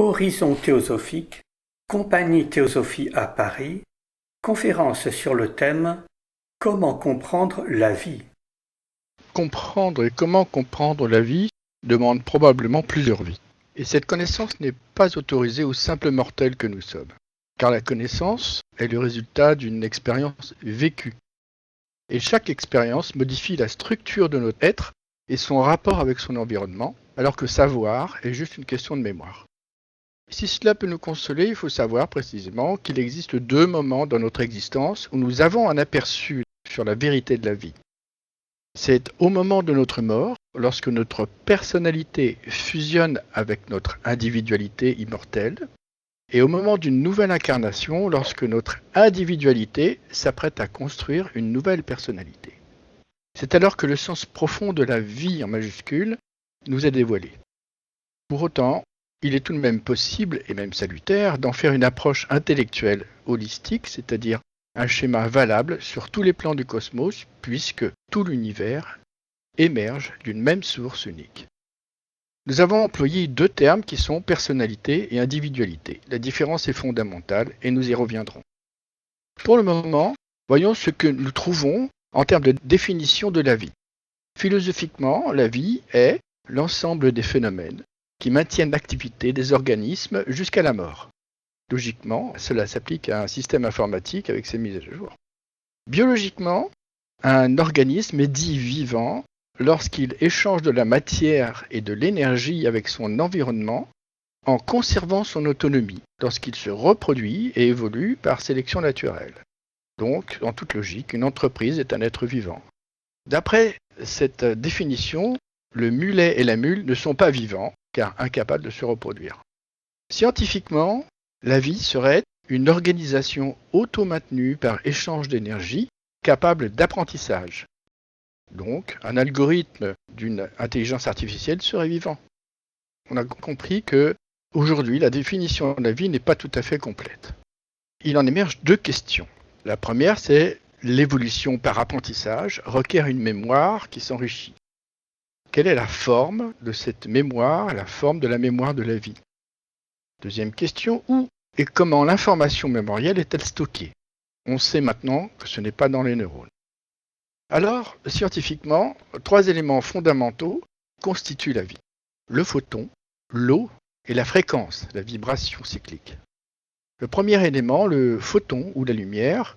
Horizon théosophique, Compagnie Théosophie à Paris, conférence sur le thème Comment comprendre la vie. Comprendre et comment comprendre la vie demande probablement plusieurs vies. Et cette connaissance n'est pas autorisée aux simples mortels que nous sommes, car la connaissance est le résultat d'une expérience vécue. Et chaque expérience modifie la structure de notre être et son rapport avec son environnement, alors que savoir est juste une question de mémoire. Si cela peut nous consoler, il faut savoir précisément qu'il existe deux moments dans notre existence où nous avons un aperçu sur la vérité de la vie. C'est au moment de notre mort, lorsque notre personnalité fusionne avec notre individualité immortelle, et au moment d'une nouvelle incarnation, lorsque notre individualité s'apprête à construire une nouvelle personnalité. C'est alors que le sens profond de la vie en majuscule nous est dévoilé. Pour autant, il est tout de même possible, et même salutaire, d'en faire une approche intellectuelle holistique, c'est-à-dire un schéma valable sur tous les plans du cosmos, puisque tout l'univers émerge d'une même source unique. Nous avons employé deux termes qui sont personnalité et individualité. La différence est fondamentale et nous y reviendrons. Pour le moment, voyons ce que nous trouvons en termes de définition de la vie. Philosophiquement, la vie est l'ensemble des phénomènes qui maintiennent l'activité des organismes jusqu'à la mort. Logiquement, cela s'applique à un système informatique avec ses mises à jour. Biologiquement, un organisme est dit vivant lorsqu'il échange de la matière et de l'énergie avec son environnement en conservant son autonomie, lorsqu'il se reproduit et évolue par sélection naturelle. Donc, en toute logique, une entreprise est un être vivant. D'après cette définition, le mulet et la mule ne sont pas vivants, car incapables de se reproduire. Scientifiquement, la vie serait une organisation auto-maintenue par échange d'énergie capable d'apprentissage. Donc, un algorithme d'une intelligence artificielle serait vivant. On a compris que, aujourd'hui, la définition de la vie n'est pas tout à fait complète. Il en émerge deux questions. La première, c'est l'évolution par apprentissage requiert une mémoire qui s'enrichit. Quelle est la forme de cette mémoire, la forme de la mémoire de la vie? Deuxième question, où et comment l'information mémorielle est-elle stockée? On sait maintenant que ce n'est pas dans les neurones. Alors, scientifiquement, trois éléments fondamentaux constituent la vie. Le photon, l'eau et la fréquence, la vibration cyclique. Le premier élément, le photon ou la lumière,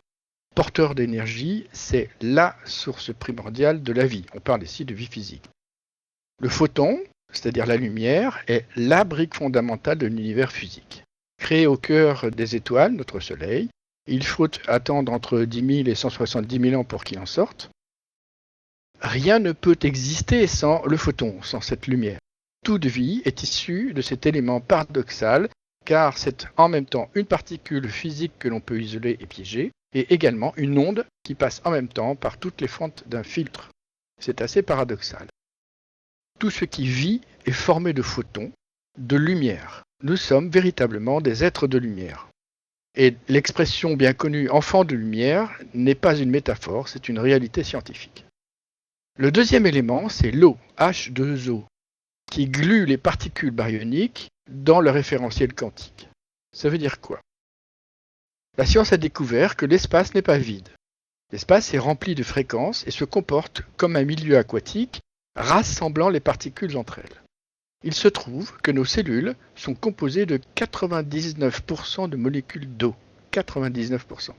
porteur d'énergie, c'est la source primordiale de la vie. On parle ici de vie physique. Le photon, c'est-à-dire la lumière, est la brique fondamentale de l'univers physique. Créé au cœur des étoiles, notre Soleil, il faut attendre entre 10 000 et 170 000 ans pour qu'il en sorte. Rien ne peut exister sans le photon, sans cette lumière. Toute vie est issue de cet élément paradoxal, car c'est en même temps une particule physique que l'on peut isoler et piéger, et également une onde qui passe en même temps par toutes les fentes d'un filtre. C'est assez paradoxal. Tout ce qui vit est formé de photons, de lumière. Nous sommes véritablement des êtres de lumière. Et l'expression bien connue « enfant de lumière » n'est pas une métaphore, c'est une réalité scientifique. Le deuxième élément, c'est l'eau, H2O, qui glue les particules baryoniques dans le référentiel quantique. Ça veut dire quoi? La science a découvert que l'espace n'est pas vide. L'espace est rempli de fréquences et se comporte comme un milieu aquatique, rassemblant les particules entre elles. Il se trouve que nos cellules sont composées de 99% de molécules d'eau, 99%,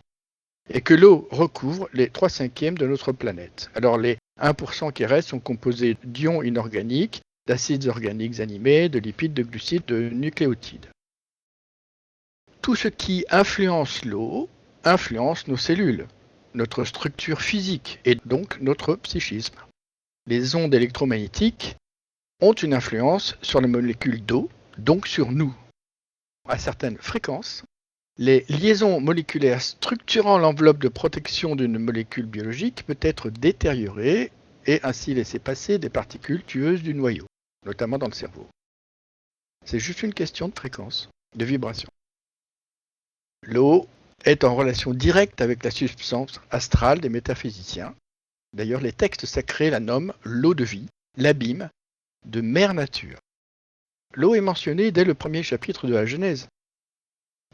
et que l'eau recouvre les 3/5 de notre planète. Alors les 1% qui restent sont composés d'ions inorganiques, d'acides organiques animés, de lipides, de glucides, de nucléotides. Tout ce qui influence l'eau influence nos cellules, notre structure physique et donc notre psychisme. Les ondes électromagnétiques ont une influence sur les molécules d'eau, donc sur nous. À certaines fréquences, les liaisons moléculaires structurant l'enveloppe de protection d'une molécule biologique peut être détériorée et ainsi laisser passer des particules tueuses du noyau, notamment dans le cerveau. C'est juste une question de fréquence, de vibration. L'eau est en relation directe avec la substance astrale des métaphysiciens. D'ailleurs, les textes sacrés la nomment l'eau de vie, l'abîme, de mère nature. L'eau est mentionnée dès le premier chapitre de la Genèse.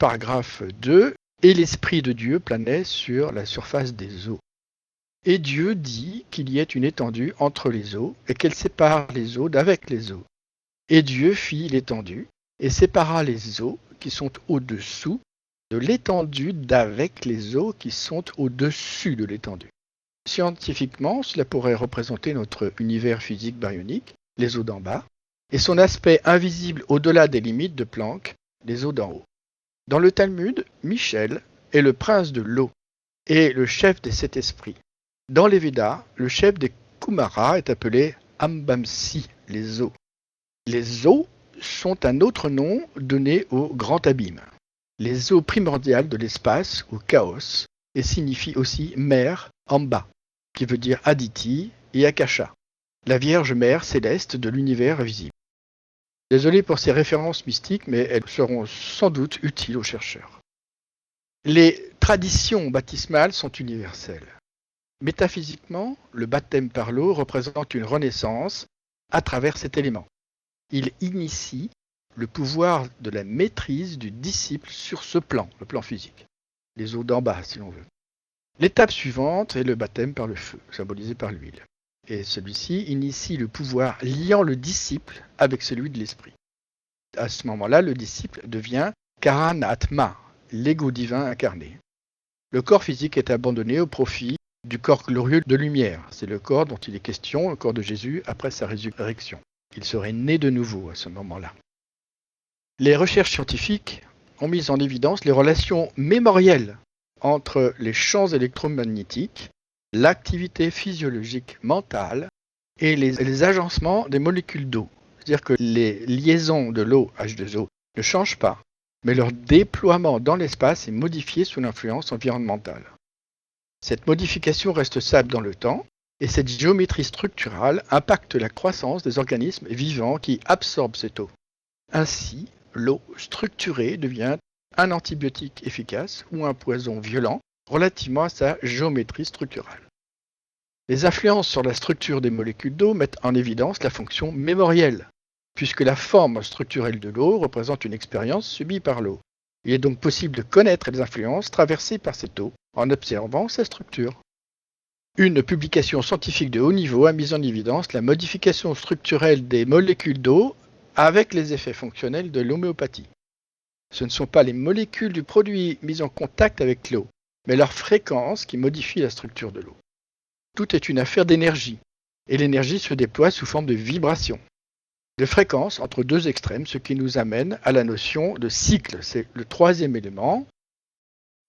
Paragraphe 2. Et l'Esprit de Dieu planait sur la surface des eaux. Et Dieu dit qu'il y ait une étendue entre les eaux et qu'elle sépare les eaux d'avec les eaux. Et Dieu fit l'étendue et sépara les eaux qui sont au-dessous de l'étendue d'avec les eaux qui sont au-dessus de l'étendue. Scientifiquement, cela pourrait représenter notre univers physique baryonique, les eaux d'en bas, et son aspect invisible au-delà des limites de Planck, les eaux d'en haut. Dans le Talmud, Michel est le prince de l'eau et le chef des 7 esprits. Dans les Védas, le chef des Kumara est appelé Ambamsi, les eaux. Les eaux sont un autre nom donné au grand abîme. Les eaux primordiales de l'espace ou chaos et signifient aussi mer en bas, qui veut dire Aditi et Akasha, la Vierge Mère céleste de l'univers visible. Désolé pour ces références mystiques, mais elles seront sans doute utiles aux chercheurs. Les traditions baptismales sont universelles. Métaphysiquement, le baptême par l'eau représente une renaissance à travers cet élément. Il initie le pouvoir de la maîtrise du disciple sur ce plan, le plan physique. Les eaux d'en bas, si l'on veut. L'étape suivante est le baptême par le feu, symbolisé par l'huile. Et celui-ci initie le pouvoir liant le disciple avec celui de l'esprit. À ce moment-là, le disciple devient Karanatma, l'ego divin incarné. Le corps physique est abandonné au profit du corps glorieux de lumière. C'est le corps dont il est question, le corps de Jésus après sa résurrection. Il serait né de nouveau à ce moment-là. Les recherches scientifiques ont mis en évidence les relations mémorielles entre les champs électromagnétiques, l'activité physiologique mentale et les agencements des molécules d'eau. C'est-à-dire que les liaisons de l'eau, H2O, ne changent pas, mais leur déploiement dans l'espace est modifié sous l'influence environnementale. Cette modification reste stable dans le temps, et cette géométrie structurale impacte la croissance des organismes vivants qui absorbent cette eau. Ainsi, l'eau structurée devient un antibiotique efficace ou un poison violent relativement à sa géométrie structurale. Les influences sur la structure des molécules d'eau mettent en évidence la fonction mémorielle, puisque la forme structurelle de l'eau représente une expérience subie par l'eau. Il est donc possible de connaître les influences traversées par cette eau en observant sa structure. Une publication scientifique de haut niveau a mis en évidence la modification structurelle des molécules d'eau avec les effets fonctionnels de l'homéopathie. Ce ne sont pas les molécules du produit mises en contact avec l'eau, mais leur fréquence qui modifie la structure de l'eau. Tout est une affaire d'énergie, et l'énergie se déploie sous forme de vibrations, de fréquences entre deux extrêmes, ce qui nous amène à la notion de cycle. C'est le troisième élément.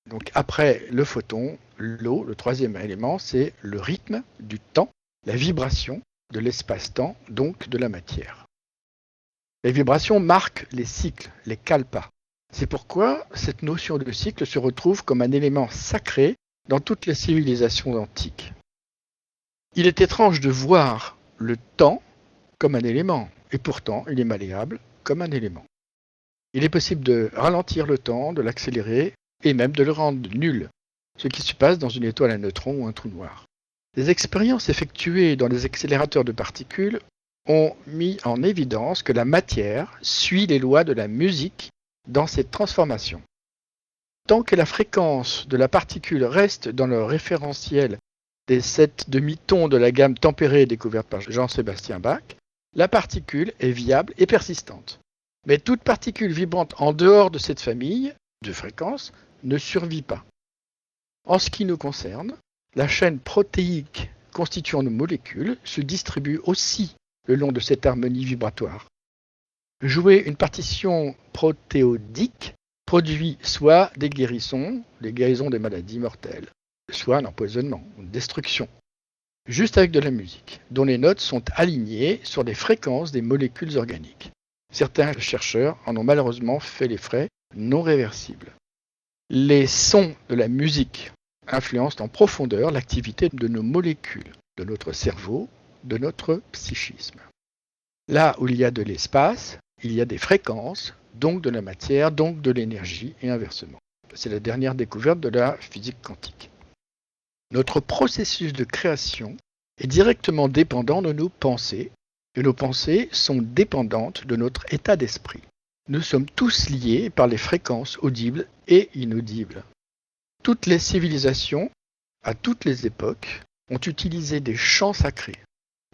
Donc après le photon, l'eau, le troisième élément, c'est le rythme du temps, la vibration de l'espace-temps, donc de la matière. Les vibrations marquent les cycles, les kalpas. C'est pourquoi cette notion de cycle se retrouve comme un élément sacré dans toutes les civilisations antiques. Il est étrange de voir le temps comme un élément, et pourtant il est malléable comme un élément. Il est possible de ralentir le temps, de l'accélérer, et même de le rendre nul, ce qui se passe dans une étoile à neutrons ou un trou noir. Les expériences effectuées dans les accélérateurs de particules ont mis en évidence que la matière suit les lois de la musique dans cette transformation. Tant que la fréquence de la particule reste dans le référentiel des 7 demi-tons de la gamme tempérée découverte par Jean-Sébastien Bach, la particule est viable et persistante. Mais toute particule vibrante en dehors de cette famille de fréquences ne survit pas. En ce qui nous concerne, la chaîne protéique constituant nos molécules se distribue aussi le long de cette harmonie vibratoire. Jouer une partition protéodique produit soit des guérisons des maladies mortelles, soit un empoisonnement, une destruction, juste avec de la musique, dont les notes sont alignées sur les fréquences des molécules organiques. Certains chercheurs en ont malheureusement fait les frais non réversibles. Les sons de la musique influencent en profondeur l'activité de nos molécules, de notre cerveau, de notre psychisme. Là où il y a de l'espace, il y a des fréquences, donc de la matière, donc de l'énergie, et inversement. C'est la dernière découverte de la physique quantique. Notre processus de création est directement dépendant de nos pensées que nos pensées sont dépendantes de notre état d'esprit. Nous sommes tous liés par les fréquences audibles et inaudibles. Toutes les civilisations, à toutes les époques, ont utilisé des chants sacrés.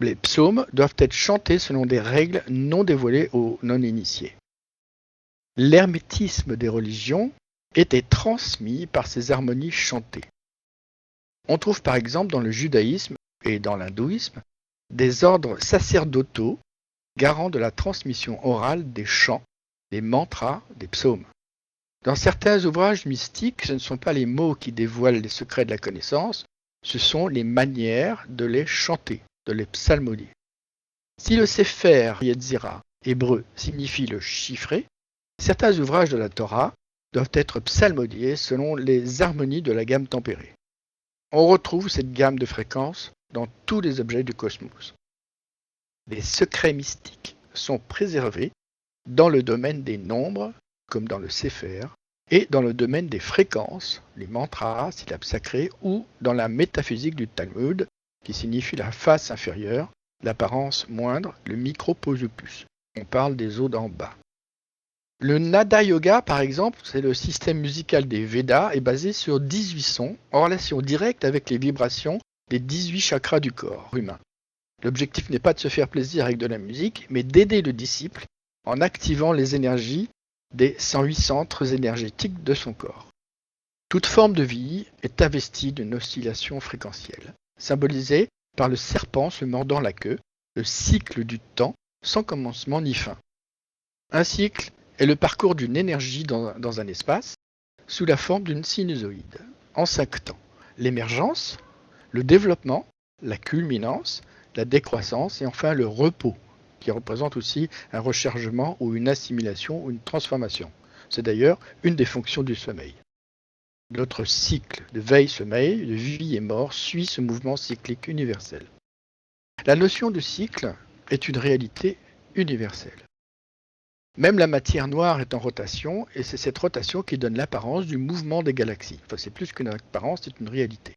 Les psaumes doivent être chantés selon des règles non dévoilées aux non-initiés. L'hermétisme des religions était transmis par ces harmonies chantées. On trouve par exemple dans le judaïsme et dans l'hindouisme des ordres sacerdotaux garants de la transmission orale des chants, des mantras, des psaumes. Dans certains ouvrages mystiques, ce ne sont pas les mots qui dévoilent les secrets de la connaissance, ce sont les manières de les chanter, de les psalmodier. Si le Sefer Yetzirah, hébreu, signifie le chiffré, certains ouvrages de la Torah doivent être psalmodiés selon les harmonies de la gamme tempérée. On retrouve cette gamme de fréquences dans tous les objets du cosmos. Les secrets mystiques sont préservés dans le domaine des nombres, comme dans le Sefer, et dans le domaine des fréquences, les mantras, syllabes sacrées, ou dans la métaphysique du Talmud, qui signifie la face inférieure, l'apparence moindre, le microposopus. On parle des os d'en bas. Le Nada Yoga, par exemple, c'est le système musical des Védas, est basé sur 18 sons en relation directe avec les vibrations des 18 chakras du corps humain. L'objectif n'est pas de se faire plaisir avec de la musique, mais d'aider le disciple en activant les énergies des 108 centres énergétiques de son corps. Toute forme de vie est investie d'une oscillation fréquentielle, symbolisée par le serpent se mordant la queue, le cycle du temps sans commencement ni fin. Un cycle est le parcours d'une énergie dans un espace sous la forme d'une sinusoïde, en 5 temps. L'émergence, le développement, la culminance, la décroissance et enfin le repos, qui représente aussi un rechargement ou une assimilation ou une transformation. C'est d'ailleurs une des fonctions du sommeil. Notre cycle de veille-sommeil, de vie et mort, suit ce mouvement cyclique universel. La notion de cycle est une réalité universelle. Même la matière noire est en rotation, et c'est cette rotation qui donne l'apparence du mouvement des galaxies. Enfin, c'est plus qu'une apparence, c'est une réalité.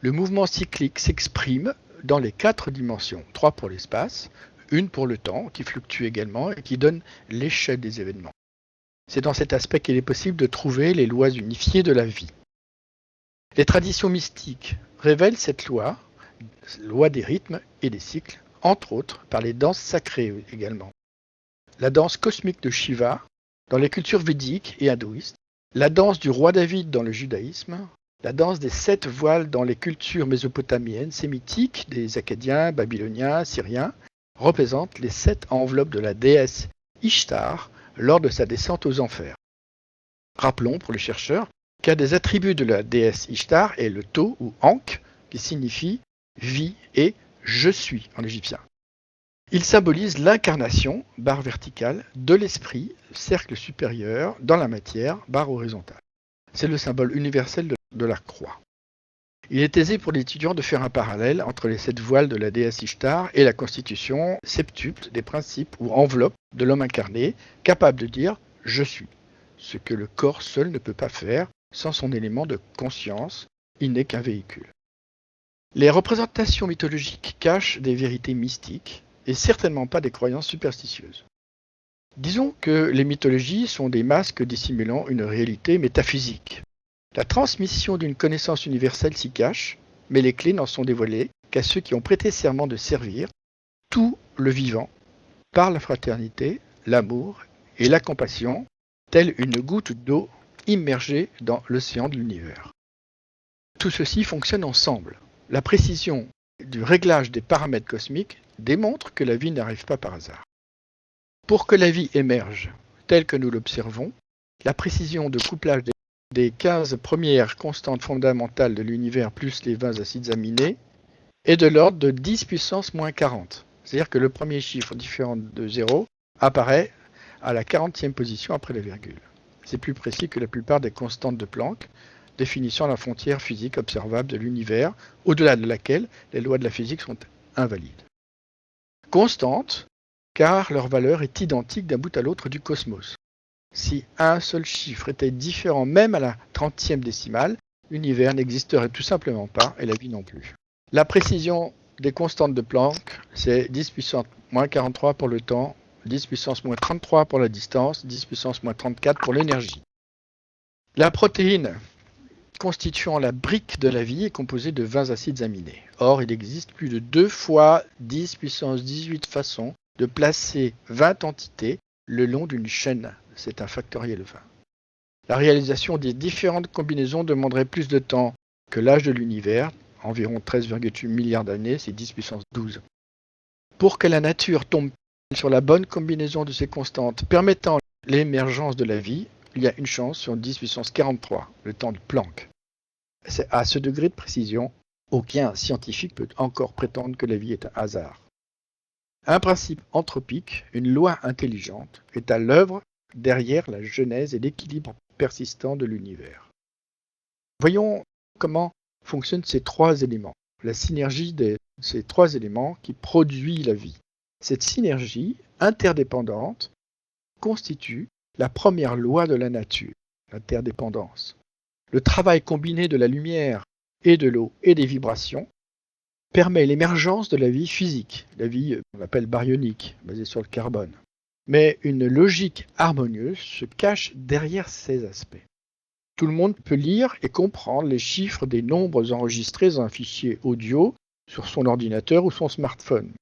Le mouvement cyclique s'exprime dans les 4 dimensions, 3 pour l'espace, 1 pour le temps, qui fluctue également et qui donne l'échelle des événements. C'est dans cet aspect qu'il est possible de trouver les lois unifiées de la vie. Les traditions mystiques révèlent cette loi des rythmes et des cycles, entre autres par les danses sacrées également. La danse cosmique de Shiva dans les cultures védiques et hindouistes, la danse du roi David dans le judaïsme, la danse des 7 voiles dans les cultures mésopotamiennes, sémitiques, des Akkadiens, babyloniens, syriens, représentent les 7 enveloppes de la déesse Ishtar lors de sa descente aux enfers. Rappelons pour les chercheurs qu'un des attributs de la déesse Ishtar est le tau ou ankh, qui signifie vie et je suis en égyptien. Il symbolise l'incarnation, barre verticale, de l'esprit, cercle supérieur, dans la matière, barre horizontale. C'est le symbole universel de la croix. Il est aisé pour l'étudiant de faire un parallèle entre les 7 voiles de la déesse Ishtar et la constitution septuple des principes ou enveloppes de l'homme incarné, capable de dire « je suis », ce que le corps seul ne peut pas faire sans son élément de conscience, il n'est qu'un véhicule. Les représentations mythologiques cachent des vérités mystiques, et certainement pas des croyances superstitieuses. Disons que les mythologies sont des masques dissimulant une réalité métaphysique. La transmission d'une connaissance universelle s'y cache, mais les clés n'en sont dévoilées qu'à ceux qui ont prêté serment de servir tout le vivant par la fraternité, l'amour et la compassion, telle une goutte d'eau immergée dans l'océan de l'univers. Tout ceci fonctionne ensemble. La précision du réglage des paramètres cosmiques démontre que la vie n'arrive pas par hasard. Pour que la vie émerge telle que nous l'observons, la précision de couplage des 15 premières constantes fondamentales de l'univers plus les 20 acides aminés est de l'ordre de 10 puissance moins 40. C'est-à-dire que le premier chiffre différent de 0 apparaît à la 40e position après la virgule. C'est plus précis que la plupart des constantes de Planck, définissant la frontière physique observable de l'univers, au-delà de laquelle les lois de la physique sont invalides. Constantes, car leur valeur est identique d'un bout à l'autre du cosmos. Si un seul chiffre était différent même à la 30e décimale, l'univers n'existerait tout simplement pas et la vie non plus. La précision des constantes de Planck, c'est 10 puissance moins 43 pour le temps, 10 puissance moins 33 pour la distance, 10 puissance moins 34 pour l'énergie. La protéine constituant la brique de la vie est composée de 20 acides aminés. Or, il existe plus de 2 fois 10 puissance 18 façons de placer 20 entités le long d'une chaîne. C'est un factoriel 20. La réalisation des différentes combinaisons demanderait plus de temps que l'âge de l'univers, environ 13,8 milliards d'années, c'est 10 puissance 12. Pour que la nature tombe sur la bonne combinaison de ces constantes permettant l'émergence de la vie, il y a une chance sur 10 puissance 43, le temps de Planck. C'est à ce degré de précision, aucun scientifique peut encore prétendre que la vie est un hasard. Un principe anthropique, une loi intelligente, est à l'œuvre derrière la genèse et l'équilibre persistant de l'univers. Voyons comment fonctionnent ces trois éléments, la synergie de ces trois éléments qui produit la vie. Cette synergie interdépendante constitue la première loi de la nature, l'interdépendance. Le travail combiné de la lumière et de l'eau et des vibrations permet l'émergence de la vie physique, la vie qu'on appelle baryonique, basée sur le carbone. Mais une logique harmonieuse se cache derrière ces aspects. Tout le monde peut lire et comprendre les chiffres des nombres enregistrés dans un fichier audio sur son ordinateur ou son smartphone.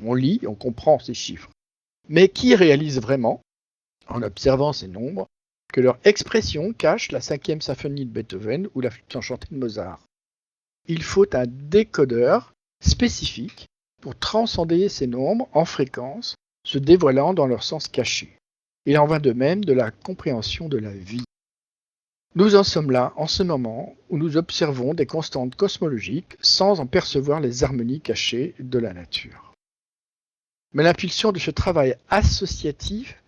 On lit et on comprend ces chiffres. Mais qui réalise vraiment, en observant ces nombres, que leur expression cache la 5e symphonie de Beethoven ou la flûte enchantée de Mozart? Il faut un décodeur spécifique pour transcender ces nombres en fréquence, se dévoilant dans leur sens caché. Il en va de même de la compréhension de la vie. Nous en sommes là en ce moment où nous observons des constantes cosmologiques sans en percevoir les harmonies cachées de la nature. Mais l'impulsion de ce travail associatif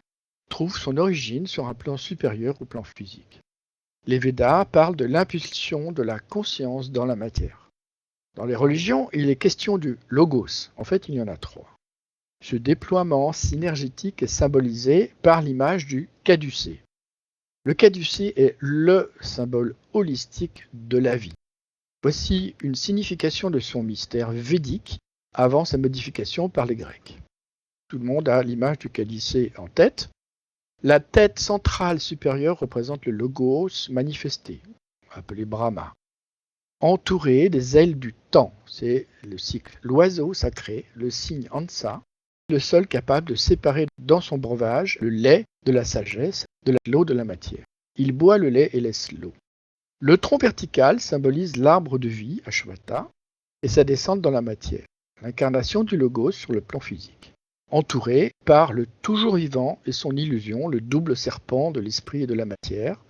trouve son origine sur un plan supérieur au plan physique. Les Védas parlent de l'impulsion de la conscience dans la matière. Dans les religions, il est question du logos. En fait, il y en a 3. Ce déploiement synergétique est symbolisé par l'image du caducée. Le caducée est le symbole holistique de la vie. Voici une signification de son mystère védique avant sa modification par les Grecs. Tout le monde a l'image du caducée en tête. La tête centrale supérieure représente le logos manifesté, appelé Brahma. Entouré des ailes du temps, c'est le cycle. L'oiseau sacré, le cygne Ansa, le seul capable de séparer dans son breuvage le lait de la sagesse, de l'eau de la matière. Il boit le lait et laisse l'eau. Le tronc vertical symbolise l'arbre de vie, Ashwata, et sa descente dans la matière, l'incarnation du logos sur le plan physique. Entouré par le toujours vivant et son illusion, le double serpent de l'esprit et de la matière.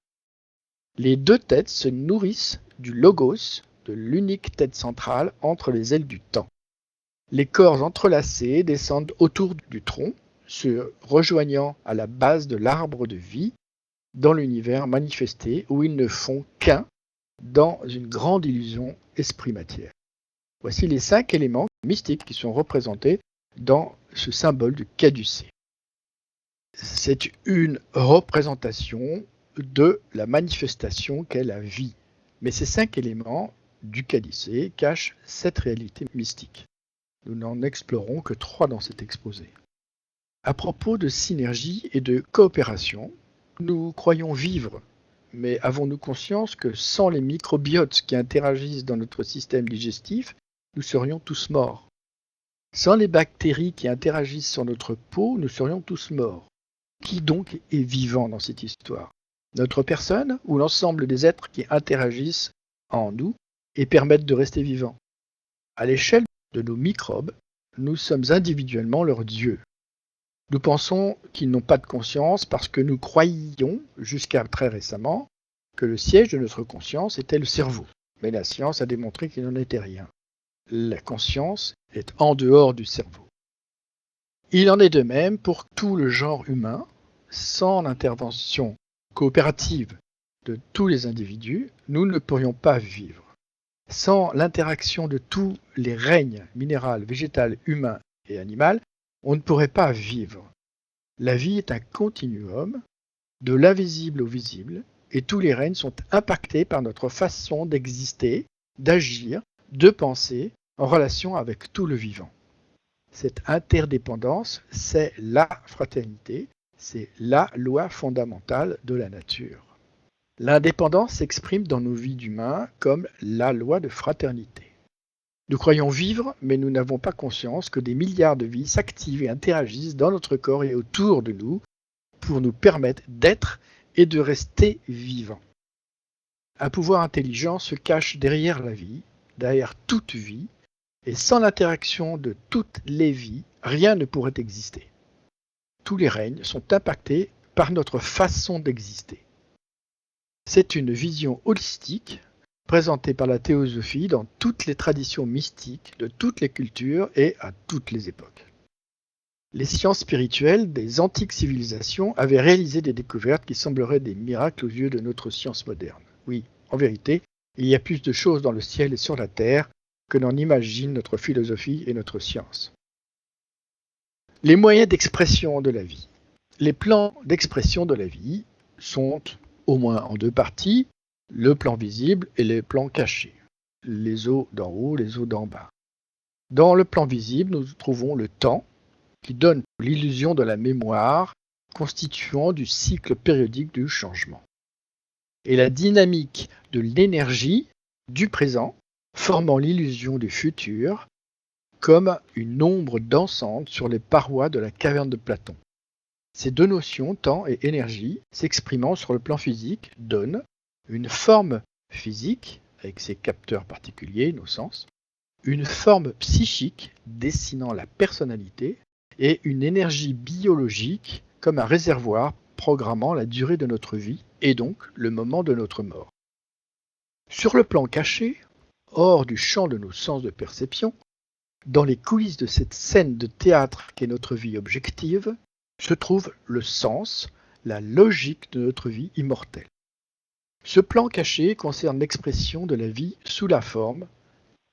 Les deux têtes se nourrissent du logos, de l'unique tête centrale entre les ailes du temps. Les corps entrelacés descendent autour du tronc, se rejoignant à la base de l'arbre de vie dans l'univers manifesté où ils ne font qu'un dans une grande illusion esprit-matière. Voici les 5 éléments mystiques qui sont représentés dans ce symbole du caducée. C'est une représentation de la manifestation qu'est la vie. Mais ces 5 éléments du caducée cachent cette réalité mystique. Nous n'en explorons que 3 dans cet exposé. À propos de synergie et de coopération, nous croyons vivre, mais avons-nous conscience que sans les microbiotes qui interagissent dans notre système digestif, nous serions tous morts? Sans les bactéries qui interagissent sur notre peau, nous serions tous morts. Qui donc est vivant dans cette histoire? Notre personne ou l'ensemble des êtres qui interagissent en nous et permettent de rester vivants? À l'échelle de nos microbes, nous sommes individuellement leurs dieux. Nous pensons qu'ils n'ont pas de conscience parce que nous croyions, jusqu'à très récemment, que le siège de notre conscience était le cerveau. Mais la science a démontré qu'il n'en était rien. La conscience est en dehors du cerveau. Il en est de même pour tout le genre humain. Sans l'intervention coopérative de tous les individus, nous ne pourrions pas vivre. Sans l'interaction de tous les règnes minéral, végétal, humain et animal, on ne pourrait pas vivre. La vie est un continuum, de l'invisible au visible, et tous les règnes sont impactés par notre façon d'exister, d'agir, de penser, en relation avec tout le vivant. Cette interdépendance, c'est la fraternité, c'est la loi fondamentale de la nature. L'indépendance s'exprime dans nos vies d'humains comme la loi de fraternité. Nous croyons vivre, mais nous n'avons pas conscience que des milliards de vies s'activent et interagissent dans notre corps et autour de nous pour nous permettre d'être et de rester vivants. Un pouvoir intelligent se cache derrière la vie, derrière toute vie, et sans l'interaction de toutes les vies, rien ne pourrait exister. Tous les règnes sont impactés par notre façon d'exister. C'est une vision holistique présentée par la théosophie dans toutes les traditions mystiques de toutes les cultures et à toutes les époques. Les sciences spirituelles des antiques civilisations avaient réalisé des découvertes qui sembleraient des miracles aux yeux de notre science moderne. Oui, en vérité, il y a plus de choses dans le ciel et sur la terre que n'en imagine notre philosophie et notre science. Les moyens d'expression de la vie. Les plans d'expression de la vie sont au moins en deux parties, le plan visible et les plans cachés, les eaux d'en haut, les eaux d'en bas. Dans le plan visible, nous trouvons le temps, qui donne l'illusion de la mémoire, constituant du cycle périodique du changement. Et la dynamique de l'énergie du présent, formant l'illusion du futur, comme une ombre dansante sur les parois de la caverne de Platon. Ces deux notions, temps et énergie, s'exprimant sur le plan physique, donnent une forme physique, avec ses capteurs particuliers, nos sens, une forme psychique dessinant la personnalité, et une énergie biologique comme un réservoir programmant la durée de notre vie et donc le moment de notre mort. Sur le plan caché, hors du champ de nos sens de perception, dans les coulisses de cette scène de théâtre qu'est notre vie objective, se trouve le sens, la logique de notre vie immortelle. Ce plan caché concerne l'expression de la vie sous la forme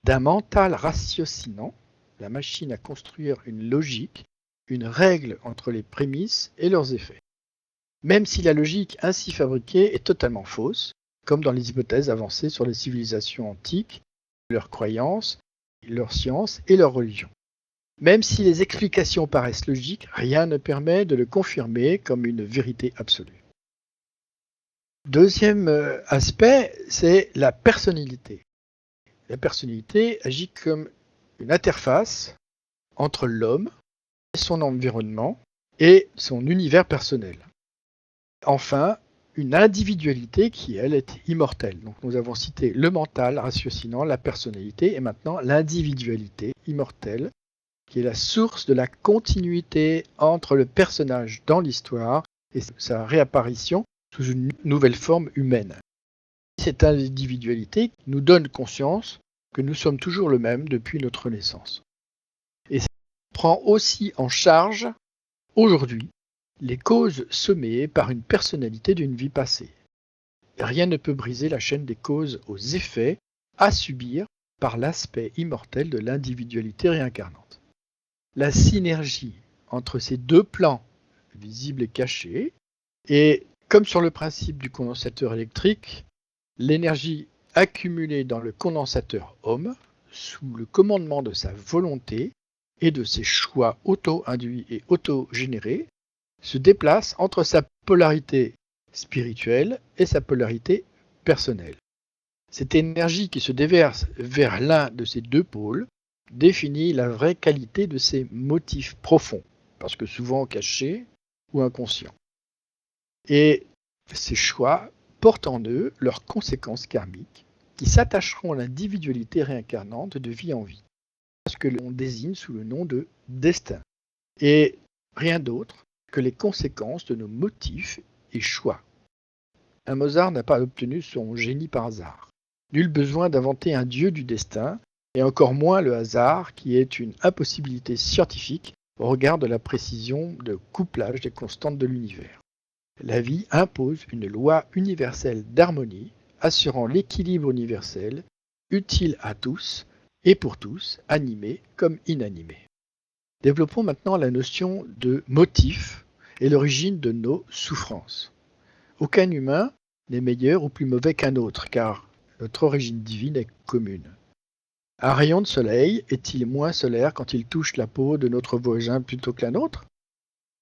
d'un mental ratiocinant, la machine à construire une logique, une règle entre les prémices et leurs effets. Même si la logique ainsi fabriquée est totalement fausse, comme dans les hypothèses avancées sur les civilisations antiques, leurs croyances, leurs sciences et leurs religions. Même si les explications paraissent logiques, rien ne permet de le confirmer comme une vérité absolue. Deuxième aspect, c'est la personnalité. La personnalité agit comme une interface entre l'homme, son environnement et son univers personnel. Enfin, une individualité qui, elle, est immortelle. Donc nous avons cité le mental ratiocinant, la personnalité, et maintenant l'individualité immortelle, qui est la source de la continuité entre le personnage dans l'histoire et sa réapparition sous une nouvelle forme humaine. Cette individualité nous donne conscience que nous sommes toujours le même depuis notre naissance. Et ça prend aussi en charge, aujourd'hui, les causes semées par une personnalité d'une vie passée. Rien ne peut briser la chaîne des causes aux effets à subir par l'aspect immortel de l'individualité réincarnante. La synergie entre ces deux plans, visibles et cachés, et comme sur le principe du condensateur électrique, l'énergie accumulée dans le condensateur homme, sous le commandement de sa volonté et de ses choix auto-induits et auto-générés, se déplace entre sa polarité spirituelle et sa polarité personnelle. Cette énergie qui se déverse vers l'un de ces deux pôles définit la vraie qualité de ses motifs profonds, parce que souvent cachés ou inconscients. Et ces choix portent en eux leurs conséquences karmiques qui s'attacheront à l'individualité réincarnante de vie en vie, ce que l'on désigne sous le nom de destin, et rien d'autre que les conséquences de nos motifs et choix. Un Mozart n'a pas obtenu son génie par hasard. Nul besoin d'inventer un dieu du destin, et encore moins le hasard qui est une impossibilité scientifique au regard de la précision de couplage des constantes de l'univers. La vie impose une loi universelle d'harmonie, assurant l'équilibre universel, utile à tous et pour tous, animés comme inanimés. Développons maintenant la notion de motif et l'origine de nos souffrances. Aucun humain n'est meilleur ou plus mauvais qu'un autre, car notre origine divine est commune. Un rayon de soleil est-il moins solaire quand il touche la peau de notre voisin plutôt que la nôtre?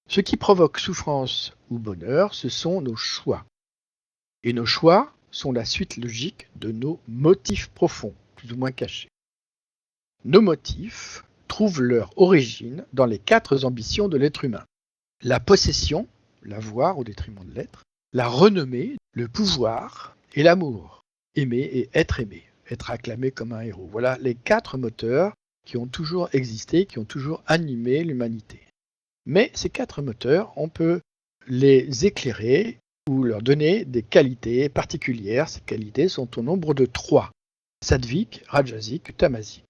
Ce qui provoque souffrance ou bonheur, ce sont nos choix. Et nos choix sont la suite logique de nos motifs profonds, plus ou moins cachés. Nos motifs trouvent leur origine dans les 4 ambitions de l'être humain. La possession, l'avoir au détriment de l'être, la renommée, le pouvoir et l'amour, aimer et être acclamé comme un héros. Voilà les 4 moteurs qui ont toujours existé, qui ont toujours animé l'humanité. Mais ces 4 moteurs, on peut les éclairer ou leur donner des qualités particulières. Ces qualités sont au nombre de 3. Sattvik, Rajasique, Tamasique.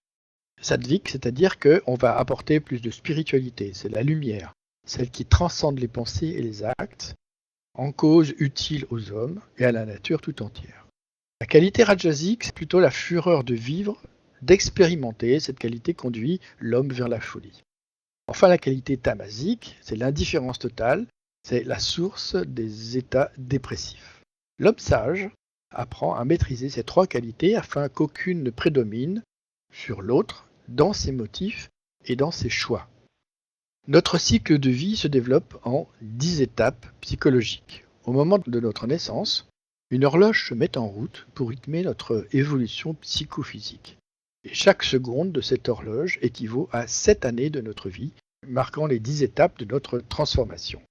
Sattvik, c'est-à-dire qu'on va apporter plus de spiritualité, c'est la lumière, celle qui transcende les pensées et les actes, en cause utile aux hommes et à la nature tout entière. La qualité rajasique, c'est plutôt la fureur de vivre, d'expérimenter. Cette qualité conduit l'homme vers la folie. Enfin, la qualité tamasique, c'est l'indifférence totale, c'est la source des états dépressifs. L'homme sage apprend à maîtriser ces 3 qualités afin qu'aucune ne prédomine sur l'autre dans ses motifs et dans ses choix. Notre cycle de vie se développe en 10 étapes psychologiques. Au moment de notre naissance, une horloge se met en route pour rythmer notre évolution psychophysique. Et chaque seconde de cette horloge équivaut à 7 années de notre vie, marquant les 10 étapes de notre transformation.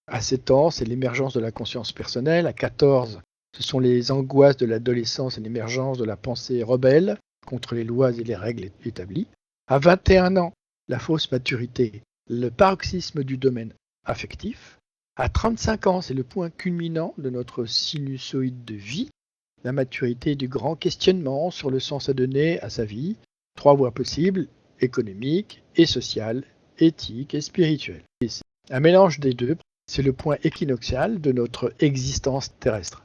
À 7 ans, c'est l'émergence de la conscience personnelle. À 14, ce sont les angoisses de l'adolescence et l'émergence de la pensée rebelle contre les lois et les règles établies. À 21 ans, la fausse maturité, le paroxysme du domaine affectif. À 35 ans, c'est le point culminant de notre sinusoïde de vie, la maturité du grand questionnement sur le sens à donner à sa vie, 3 voies possibles, économique et sociale, éthique et spirituelle. Et un mélange des deux, c'est le point équinoxial de notre existence terrestre.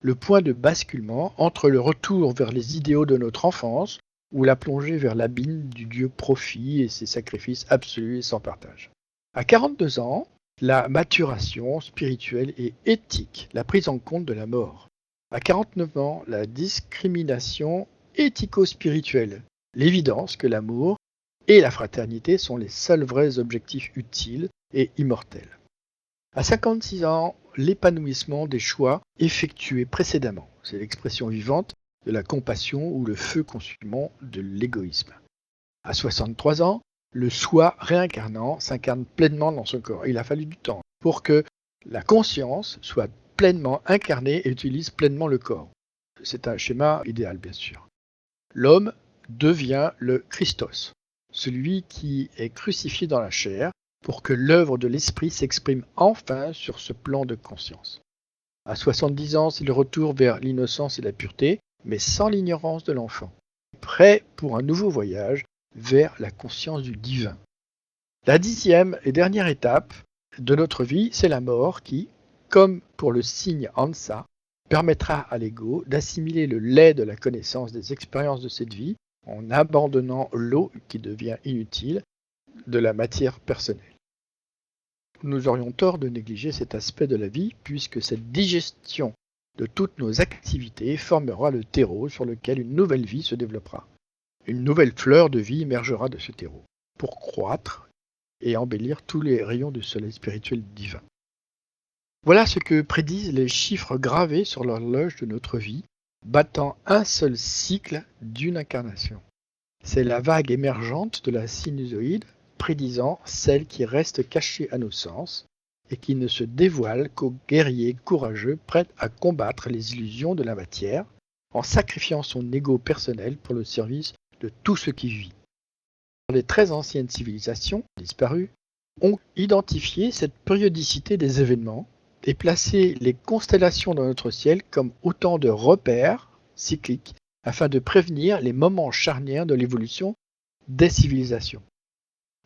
Le point de basculement entre le retour vers les idéaux de notre enfance ou la plongée vers l'abîme du dieu profit et ses sacrifices absolus et sans partage. À 42 ans, la maturation spirituelle et éthique, la prise en compte de la mort. À 49 ans, la discrimination éthico-spirituelle, l'évidence que l'amour et la fraternité sont les seuls vrais objectifs utiles et immortels. À 56 ans, l'épanouissement des choix effectués précédemment. C'est l'expression vivante de la compassion ou le feu consumant de l'égoïsme. À 63 ans, le soi réincarnant s'incarne pleinement dans son corps. Il a fallu du temps pour que la conscience soit pleinement incarnée et utilise pleinement le corps. C'est un schéma idéal, bien sûr. L'homme devient le Christos, celui qui est crucifié dans la chair, pour que l'œuvre de l'esprit s'exprime enfin sur ce plan de conscience. À 70 ans, c'est le retour vers l'innocence et la pureté, mais sans l'ignorance de l'enfant, prêt pour un nouveau voyage vers la conscience du divin. La 10e et dernière étape de notre vie, c'est la mort qui, comme pour le signe Ansa, permettra à l'ego d'assimiler le lait de la connaissance des expériences de cette vie en abandonnant l'eau qui devient inutile de la matière personnelle. Nous aurions tort de négliger cet aspect de la vie puisque cette digestion de toutes nos activités formera le terreau sur lequel une nouvelle vie se développera. Une nouvelle fleur de vie émergera de ce terreau pour croître et embellir tous les rayons du soleil spirituel divin. Voilà ce que prédisent les chiffres gravés sur l'horloge de notre vie, battant un seul cycle d'une incarnation. C'est la vague émergente de la sinusoïde, prédisant celle qui reste cachée à nos sens et qui ne se dévoile qu'aux guerriers courageux prêts à combattre les illusions de la matière en sacrifiant son ego personnel pour le service de tout ce qui vit. Les très anciennes civilisations disparues ont identifié cette périodicité des événements et placé les constellations dans notre ciel comme autant de repères cycliques afin de prévenir les moments charnières de l'évolution des civilisations.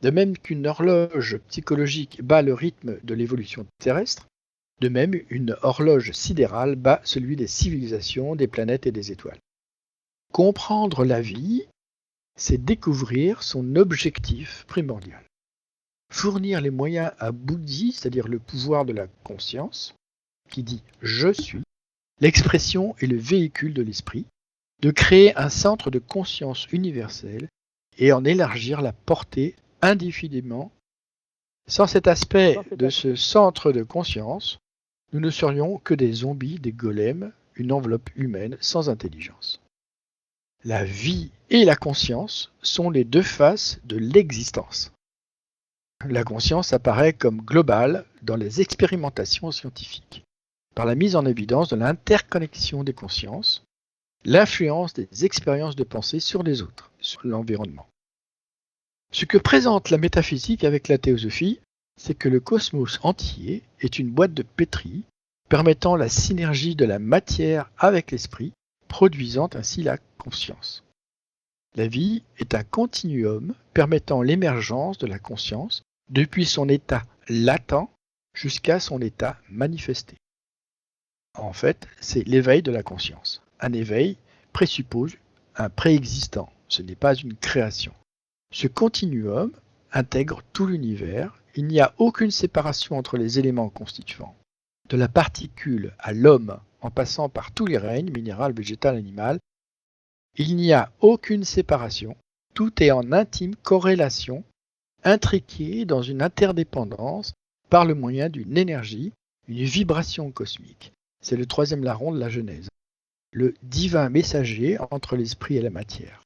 De même qu'une horloge psychologique bat le rythme de l'évolution terrestre, de même une horloge sidérale bat celui des civilisations, des planètes et des étoiles. Comprendre la vie, c'est découvrir son objectif primordial. Fournir les moyens à Bouddhi, c'est-à-dire le pouvoir de la conscience, qui dit « je suis », l'expression est le véhicule de l'esprit, de créer un centre de conscience universel et en élargir la portée indéfiniment. Sans cet aspect de ce centre de conscience, nous ne serions que des zombies, des golems, une enveloppe humaine sans intelligence. La vie et la conscience sont les deux faces de l'existence. La conscience apparaît comme globale dans les expérimentations scientifiques, par la mise en évidence de l'interconnexion des consciences, l'influence des expériences de pensée sur les autres, sur l'environnement. Ce que présente la métaphysique avec la théosophie, c'est que le cosmos entier est une boîte de pétri permettant la synergie de la matière avec l'esprit, produisant ainsi la conscience. La vie est un continuum permettant l'émergence de la conscience depuis son état latent jusqu'à son état manifesté. En fait, c'est l'éveil de la conscience. Un éveil présuppose un préexistant, ce n'est pas une création. Ce continuum intègre tout l'univers, il n'y a aucune séparation entre les éléments constituants. De la particule à l'homme, en passant par tous les règnes, minéral, végétal, animal, il n'y a aucune séparation, tout est en intime corrélation, intriqué dans une interdépendance par le moyen d'une énergie, une vibration cosmique. C'est le troisième larron de la Genèse, le divin messager entre l'esprit et la matière.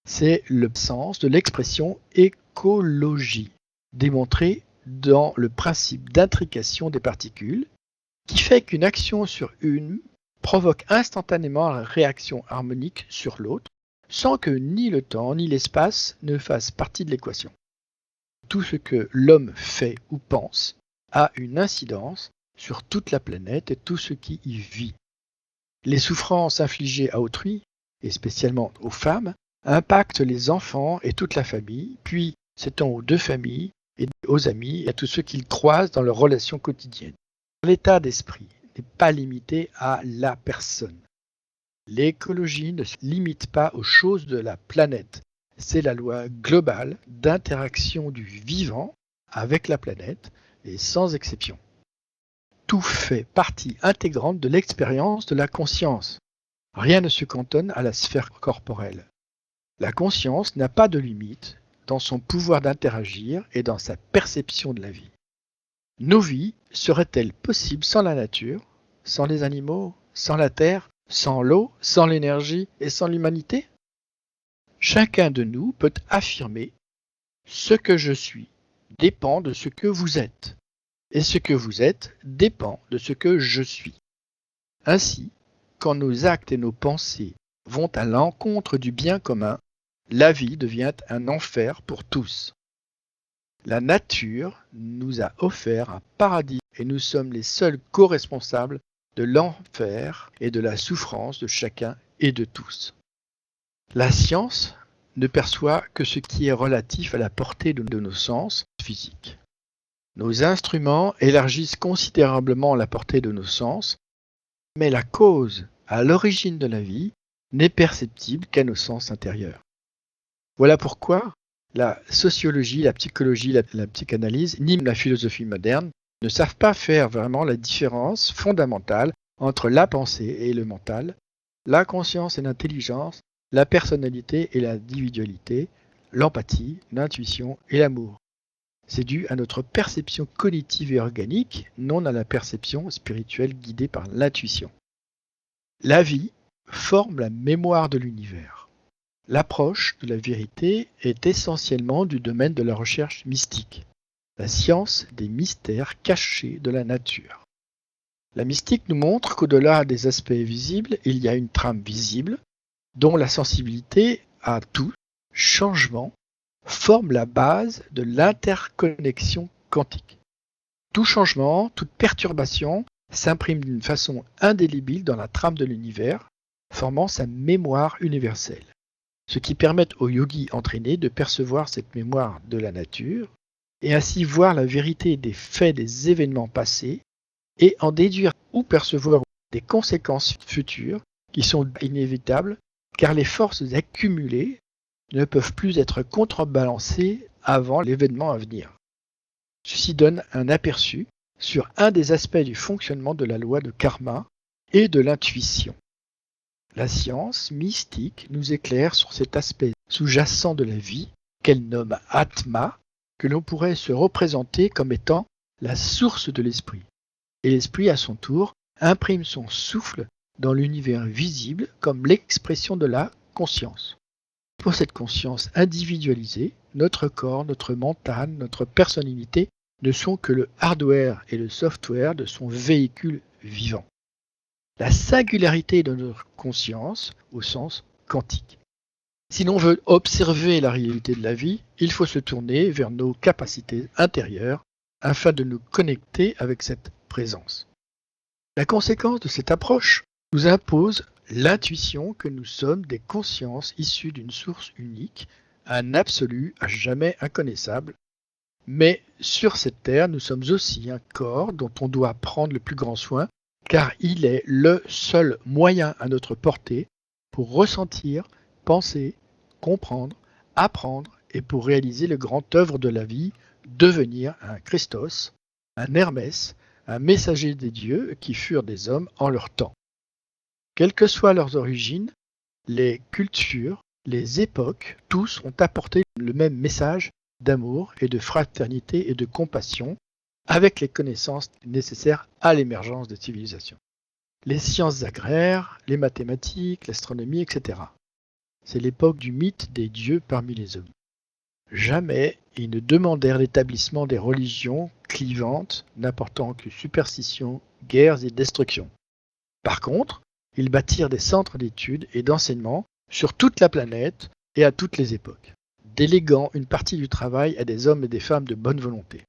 C'est le sens de l'expression écologie, démontrée dans le principe d'intrication des particules, qui fait qu'une action sur une provoque instantanément la réaction harmonique sur l'autre, sans que ni le temps ni l'espace ne fassent partie de l'équation. Tout ce que l'homme fait ou pense a une incidence sur toute la planète et tout ce qui y vit. Les souffrances infligées à autrui, et spécialement aux femmes, impactent les enfants et toute la famille, puis s'étend aux deux familles et aux amis et à tous ceux qu'ils croisent dans leurs relations quotidiennes. L'état d'esprit n'est pas limité à la personne. L'écologie ne se limite pas aux choses de la planète. C'est la loi globale d'interaction du vivant avec la planète et sans exception. Tout fait partie intégrante de l'expérience de la conscience. Rien ne se cantonne à la sphère corporelle. La conscience n'a pas de limite dans son pouvoir d'interagir et dans sa perception de la vie. Nos vies seraient-elles possibles sans la nature, sans les animaux, sans la terre, sans l'eau, sans l'énergie et sans l'humanité ? Chacun de nous peut affirmer « ce que je suis dépend de ce que vous êtes, et ce que vous êtes dépend de ce que je suis ». Ainsi, quand nos actes et nos pensées vont à l'encontre du bien commun, la vie devient un enfer pour tous. La nature nous a offert un paradis et nous sommes les seuls co-responsables de l'enfer et de la souffrance de chacun et de tous. La science ne perçoit que ce qui est relatif à la portée de nos sens physiques. Nos instruments élargissent considérablement la portée de nos sens, mais la cause à l'origine de la vie n'est perceptible qu'à nos sens intérieurs. Voilà pourquoi la sociologie, la psychologie, la psychanalyse, ni la philosophie moderne ne savent pas faire vraiment la différence fondamentale entre la pensée et le mental, la conscience et l'intelligence, la personnalité et l'individualité, l'empathie, l'intuition et l'amour. C'est dû à notre perception cognitive et organique, non à la perception spirituelle guidée par l'intuition. La vie forme la mémoire de l'univers. L'approche de la vérité est essentiellement du domaine de la recherche mystique, la science des mystères cachés de la nature. La mystique nous montre qu'au-delà des aspects visibles, il y a une trame visible, dont la sensibilité à tout changement forme la base de l'interconnexion quantique. Tout changement, toute perturbation s'imprime d'une façon indélébile dans la trame de l'univers, formant sa mémoire universelle. Ce qui permet aux yogis entraînés de percevoir cette mémoire de la nature et ainsi voir la vérité des faits des événements passés et en déduire ou percevoir des conséquences futures qui sont inévitables car les forces accumulées ne peuvent plus être contrebalancées avant l'événement à venir. Ceci donne un aperçu sur un des aspects du fonctionnement de la loi de karma et de l'intuition. La science mystique nous éclaire sur cet aspect sous-jacent de la vie, qu'elle nomme Atma, que l'on pourrait se représenter comme étant la source de l'esprit. Et l'esprit, à son tour, imprime son souffle dans l'univers visible comme l'expression de la conscience. Pour cette conscience individualisée, notre corps, notre mental, notre personnalité ne sont que le hardware et le software de son véhicule vivant. La singularité de notre conscience au sens quantique. Si l'on veut observer la réalité de la vie, il faut se tourner vers nos capacités intérieures afin de nous connecter avec cette présence. La conséquence de cette approche nous impose l'intuition que nous sommes des consciences issues d'une source unique, un absolu à jamais inconnaissable. Mais sur cette terre, nous sommes aussi un corps dont on doit prendre le plus grand soin, car il est le seul moyen à notre portée pour ressentir, penser, comprendre, apprendre et pour réaliser le grand œuvre de la vie, devenir un Christos, un Hermès, un messager des dieux qui furent des hommes en leur temps. Quelles que soient leurs origines, les cultures, les époques, tous ont apporté le même message d'amour et de fraternité et de compassion avec les connaissances nécessaires à l'émergence des civilisations. Les sciences agraires, les mathématiques, l'astronomie, etc. C'est l'époque du mythe des dieux parmi les hommes. Jamais ils ne demandèrent l'établissement des religions clivantes n'apportant que superstition, guerres et destruction. Par contre, ils bâtirent des centres d'études et d'enseignement sur toute la planète et à toutes les époques, déléguant une partie du travail à des hommes et des femmes de bonne volonté.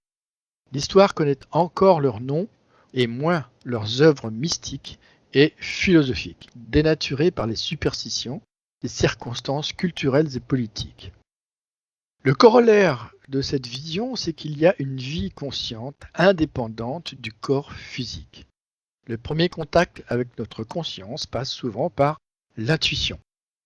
L'histoire connaît encore leurs noms et moins leurs œuvres mystiques et philosophiques, dénaturées par les superstitions, les circonstances culturelles et politiques. Le corollaire de cette vision, c'est qu'il y a une vie consciente, indépendante du corps physique. Le premier contact avec notre conscience passe souvent par l'intuition.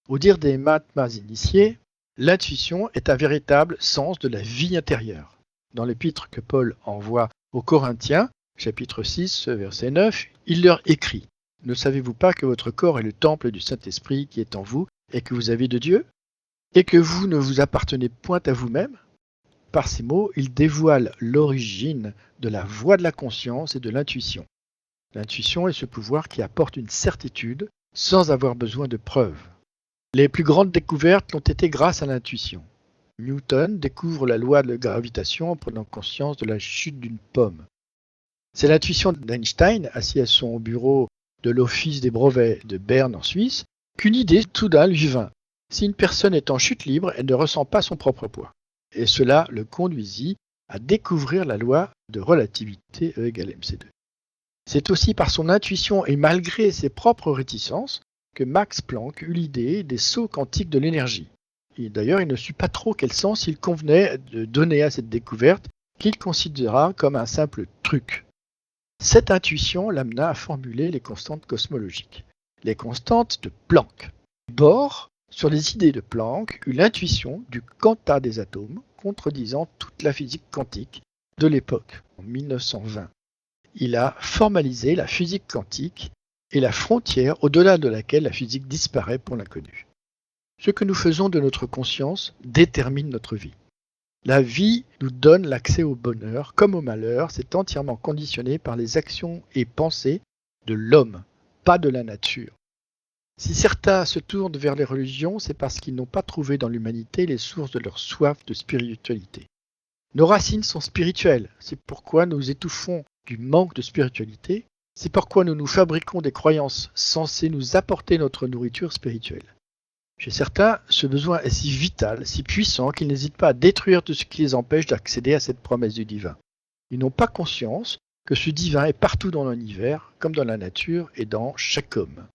Au dire des Mahatmas initiés, l'intuition est un véritable sens de la vie intérieure. Dans l'épître que Paul envoie aux Corinthiens, chapitre 6, verset 9, il leur écrit « Ne savez-vous pas que votre corps est le temple du Saint-Esprit qui est en vous et que vous avez de Dieu, et que vous ne vous appartenez point à vous-même » Par ces mots, il dévoile l'origine de la voie de la conscience et de l'intuition. L'intuition est ce pouvoir qui apporte une certitude sans avoir besoin de preuves. Les plus grandes découvertes ont été grâce à l'intuition. Newton découvre la loi de la gravitation en prenant conscience de la chute d'une pomme. C'est l'intuition d'Einstein, assis à son bureau de l'Office des brevets de Berne en Suisse, qu'une idée soudain lui vint. Si une personne est en chute libre, elle ne ressent pas son propre poids. Et cela le conduisit à découvrir la loi de relativité E égale mc2. C'est aussi par son intuition et malgré ses propres réticences que Max Planck eut l'idée des sauts quantiques de l'énergie. Et d'ailleurs, il ne sut pas trop quel sens il convenait de donner à cette découverte qu'il considéra comme un simple truc. Cette intuition l'amena à formuler les constantes cosmologiques, les constantes de Planck. Bohr, sur les idées de Planck, eut l'intuition du quanta des atomes, contredisant toute la physique quantique de l'époque, en 1920. Il a formalisé la physique quantique et la frontière au-delà de laquelle la physique disparaît pour l'inconnu. Ce que nous faisons de notre conscience détermine notre vie. La vie nous donne l'accès au bonheur comme au malheur, c'est entièrement conditionné par les actions et pensées de l'homme, pas de la nature. Si certains se tournent vers les religions, c'est parce qu'ils n'ont pas trouvé dans l'humanité les sources de leur soif de spiritualité. Nos racines sont spirituelles, c'est pourquoi nous étouffons du manque de spiritualité, c'est pourquoi nous nous fabriquons des croyances censées nous apporter notre nourriture spirituelle. Chez certains, ce besoin est si vital, si puissant qu'ils n'hésitent pas à détruire tout ce qui les empêche d'accéder à cette promesse du divin. Ils n'ont pas conscience que ce divin est partout dans l'univers, comme dans la nature et dans chaque homme.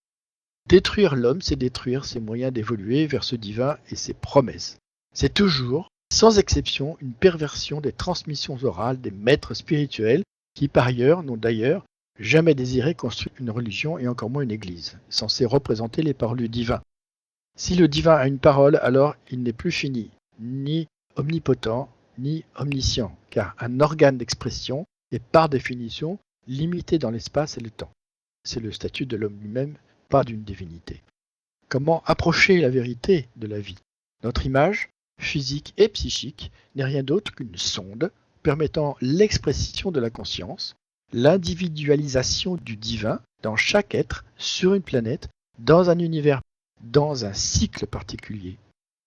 Détruire l'homme, c'est détruire ses moyens d'évoluer vers ce divin et ses promesses. C'est toujours, sans exception, une perversion des transmissions orales des maîtres spirituels qui, par ailleurs, n'ont d'ailleurs jamais désiré construire une religion et encore moins une église, censée représenter les paroles du divin. Si le divin a une parole, alors il n'est plus fini, ni omnipotent, ni omniscient, car un organe d'expression est par définition limité dans l'espace et le temps. C'est le statut de l'homme lui-même, pas d'une divinité. Comment approcher la vérité de la vie? Notre image, physique et psychique, n'est rien d'autre qu'une sonde permettant l'expression de la conscience, l'individualisation du divin dans chaque être, sur une planète, dans un univers, dans un cycle particulier.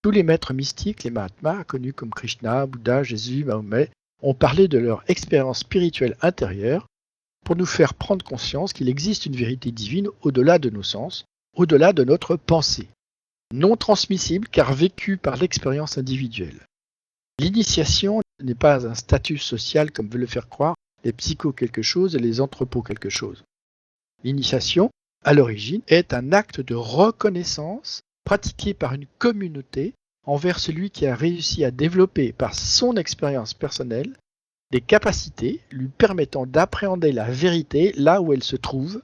Tous les maîtres mystiques, les Mahatmas, connus comme Krishna, Bouddha, Jésus, Mahomet, ont parlé de leur expérience spirituelle intérieure pour nous faire prendre conscience qu'il existe une vérité divine au-delà de nos sens, au-delà de notre pensée, non transmissible car vécue par l'expérience individuelle. L'initiation n'est pas un statut social comme veulent le faire croire les psychos quelque chose et les anthropos quelque chose. L'initiation, à l'origine, est un acte de reconnaissance pratiqué par une communauté envers celui qui a réussi à développer par son expérience personnelle des capacités lui permettant d'appréhender la vérité là où elle se trouve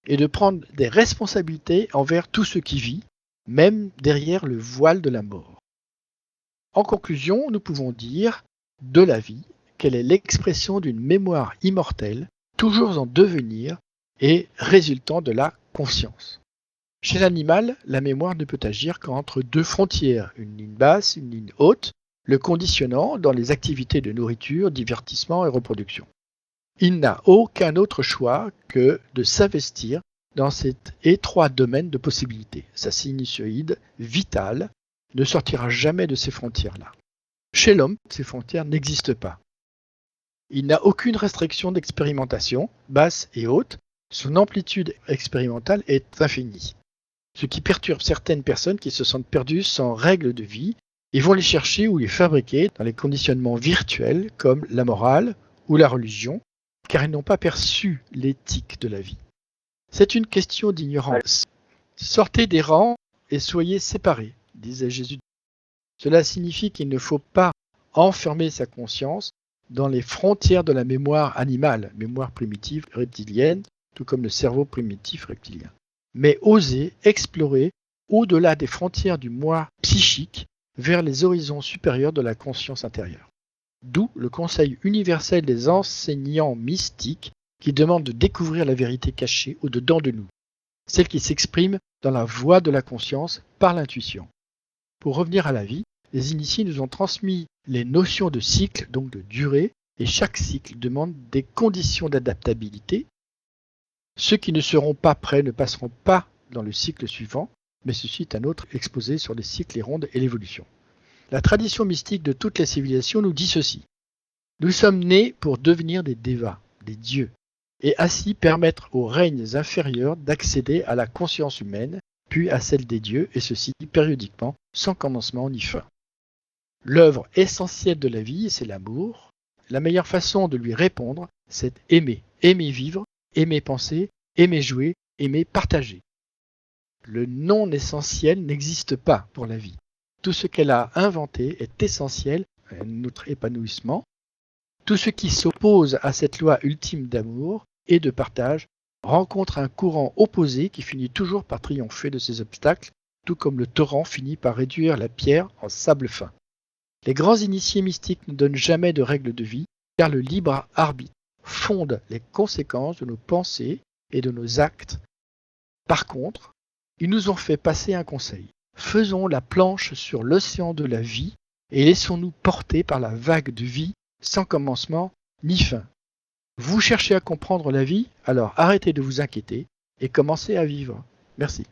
et de prendre des responsabilités envers tout ce qui vit, même derrière le voile de la mort. En conclusion, nous pouvons dire de la vie qu'elle est l'expression d'une mémoire immortelle, toujours en devenir et résultant de la conscience. Chez l'animal, la mémoire ne peut agir qu'entre deux frontières, une ligne basse, une ligne haute, le conditionnant dans les activités de nourriture, divertissement et reproduction. Il n'a aucun autre choix que de s'investir dans cet étroit domaine de possibilités. Sa sinusoïde vitale ne sortira jamais de ces frontières-là. Chez l'homme, ces frontières n'existent pas. Il n'a aucune restriction d'expérimentation, basse et haute. Son amplitude expérimentale est infinie. Ce qui perturbe certaines personnes qui se sentent perdues sans règles de vie et vont les chercher ou les fabriquer dans les conditionnements virtuels comme la morale ou la religion, car ils n'ont pas perçu l'éthique de la vie. C'est une question d'ignorance. Sortez des rangs et soyez séparés, disait Jésus. Cela signifie qu'il ne faut pas enfermer sa conscience dans les frontières de la mémoire animale, mémoire primitive reptilienne, tout comme le cerveau primitif reptilien, mais oser explorer au-delà des frontières du moi psychique vers les horizons supérieurs de la conscience intérieure. D'où le conseil universel des enseignants mystiques qui demandent de découvrir la vérité cachée au-dedans de nous, celle qui s'exprime dans la voie de la conscience par l'intuition. Pour revenir à la vie, les initiés nous ont transmis les notions de cycle, donc de durée, et chaque cycle demande des conditions d'adaptabilité. Ceux qui ne seront pas prêts ne passeront pas dans le cycle suivant, mais ceci est un autre exposé sur les cycles, les rondes et l'évolution. La tradition mystique de toutes les civilisations nous dit ceci. Nous sommes nés pour devenir des devas, des dieux, et ainsi permettre aux règnes inférieurs d'accéder à la conscience humaine, puis à celle des dieux, et ceci périodiquement, sans commencement ni fin. L'œuvre essentielle de la vie, c'est l'amour. La meilleure façon de lui répondre, c'est aimer. Aimer vivre, aimer penser, aimer jouer, aimer partager. Le non-essentiel n'existe pas pour la vie. Tout ce qu'elle a inventé est essentiel à notre épanouissement. Tout ce qui s'oppose à cette loi ultime d'amour et de partage rencontre un courant opposé qui finit toujours par triompher de ces obstacles, tout comme le torrent finit par réduire la pierre en sable fin. Les grands initiés mystiques ne donnent jamais de règles de vie, car le libre arbitre fonde les conséquences de nos pensées et de nos actes. Par contre, ils nous ont fait passer un conseil. Faisons la planche sur l'océan de la vie et laissons-nous porter par la vague de vie sans commencement ni fin. Vous cherchez à comprendre la vie, alors arrêtez de vous inquiéter et commencez à vivre. Merci.